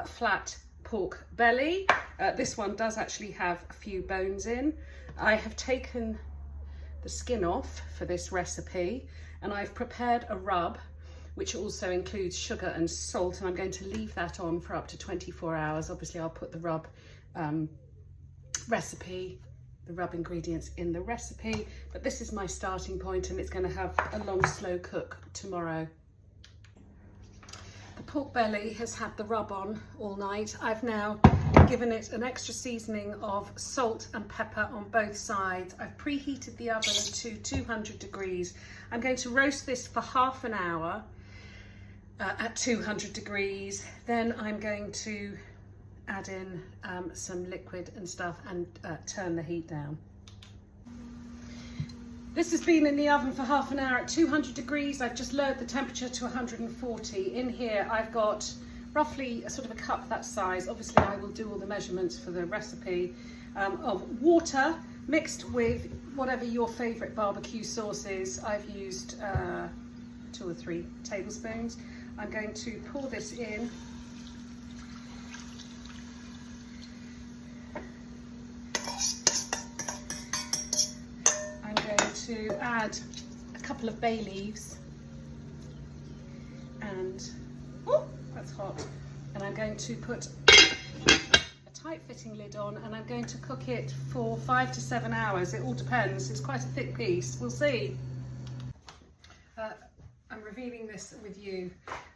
flat pork belly. This one does actually have a few bones in. I have taken the skin off for this recipe, and I've prepared a rub which also includes sugar and salt, and I'm going to leave that on for up to 24 hours. Obviously I'll put the rub the rub ingredients in the recipe, but this is my starting point, and it's going to have a long slow cook tomorrow. The pork belly has had the rub on all night. I've now given it an extra seasoning of salt and pepper on both sides. I've preheated the oven to 200 degrees. I'm going to roast this for half an hour at 200 degrees. Then I'm going to add in some liquid and stuff and turn the heat down. This has been in the oven for half an hour at 200 degrees. I've just lowered the temperature to 140. In here I've got roughly a sort of a cup that size. Obviously I will do all the measurements for the recipe, of water mixed with whatever your favourite barbecue sauce is. I've used 2 or 3 tablespoons. I'm going to pour this in. I'm going to add a couple of bay leaves and, oh, that's hot. And I'm going to put a tight fitting lid on, and I'm going to cook it for 5 to 7 hours. It all depends. It's quite a thick piece. We'll see. I'm revealing this with you.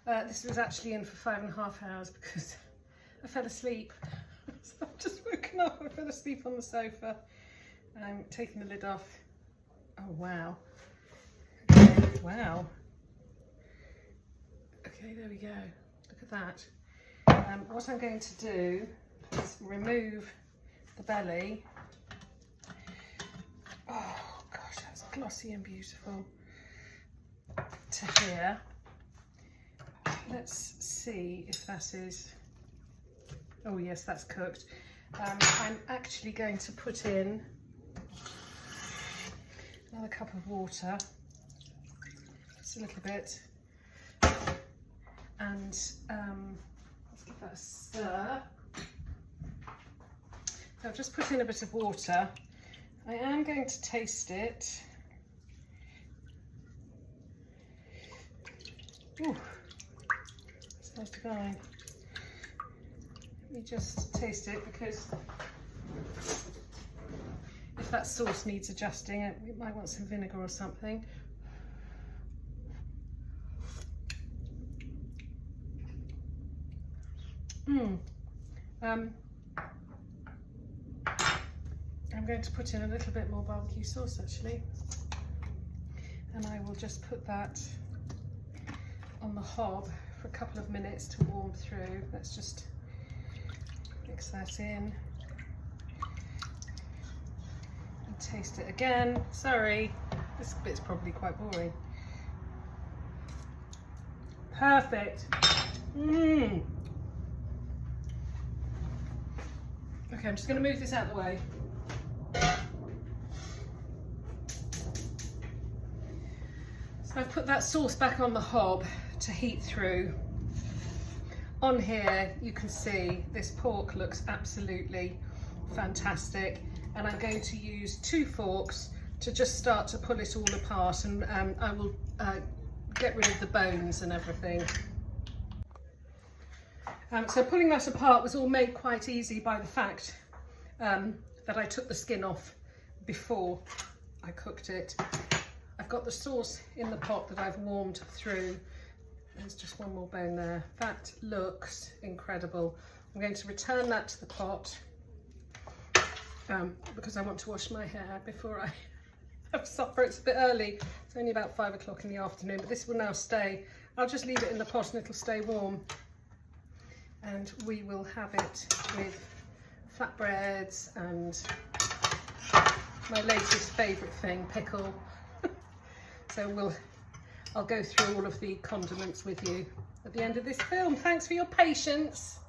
This was actually in for 5.5 hours because I fell asleep. So I've just woken up. I fell asleep on the sofa. I'm taking the lid off. Oh wow. Okay, wow. Okay, there we go. Look at that. What I'm going to do is remove the belly. Oh gosh, that's glossy and beautiful. To here. Let's see if that is, oh yes, that's cooked. I'm actually going to put in another cup of water, just a little bit, and let's give that a stir. So I've just put in a bit of water. I am going to taste it. Ooh, smells divine. Let me just taste it, because if that sauce needs adjusting, we might want some vinegar or something. I'm going to put in a little bit more barbecue sauce actually, and I will just put that on the hob for a couple of minutes to warm through. Let's just mix that in and taste it again. Sorry, this bit's probably quite boring. Perfect. Okay, I'm just going to move this out of the way. So I've put that sauce back on the hob to heat through. On here you can see this pork looks absolutely fantastic, and I'm going to use 2 forks to just start to pull it all apart, and I will get rid of the bones and everything. So pulling that apart was all made quite easy by the fact that I took the skin off before I cooked it. I've got the sauce in the pot that I've warmed through. There's just one more bone there. That looks incredible. I'm going to return that to the pot because I want to wash my hair before I have supper. It's a bit early. It's only about 5 o'clock in the afternoon, but this will now stay. I'll just leave it in the pot and it'll stay warm. And we will have it with flatbreads and my latest favourite thing, pickle. So I'll go through all of the condiments with you at the end of this film. Thanks for your patience.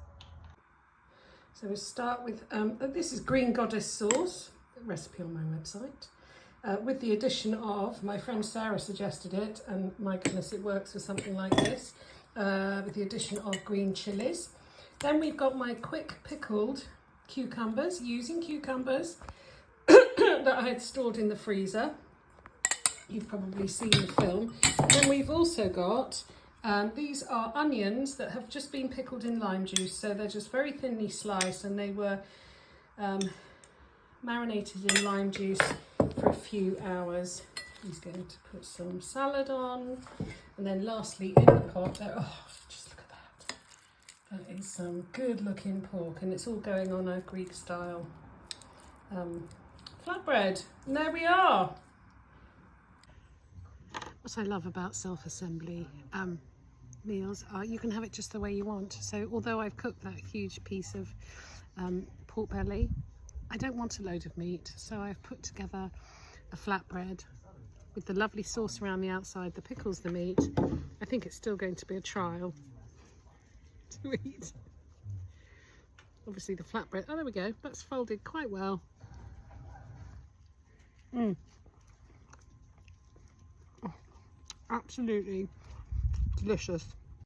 So we'll start with, this is Green Goddess sauce, the recipe on my website, with the addition of, my friend Sarah suggested it, and my goodness, it works with something like this, with the addition of green chilies. Then we've got my quick pickled cucumbers, using cucumbers that I had stored in the freezer. You've probably seen the film. Then we've also got, these are onions that have just been pickled in lime juice. So they're just very thinly sliced, and they were marinated in lime juice for a few hours. He's going to put some salad on. And then lastly in the pot, there, oh, just look at that. That is some good looking pork, and it's all going on a Greek style flatbread. And there we are. What I love about self-assembly meals are you can have it just the way you want. So although I've cooked that huge piece of pork belly, I don't want a load of meat, so I've put together a flatbread with the lovely sauce around the outside that pickles the meat. I think it's still going to be a trial to eat. Obviously the flatbread, oh there we go, that's folded quite well. Oh, absolutely delicious.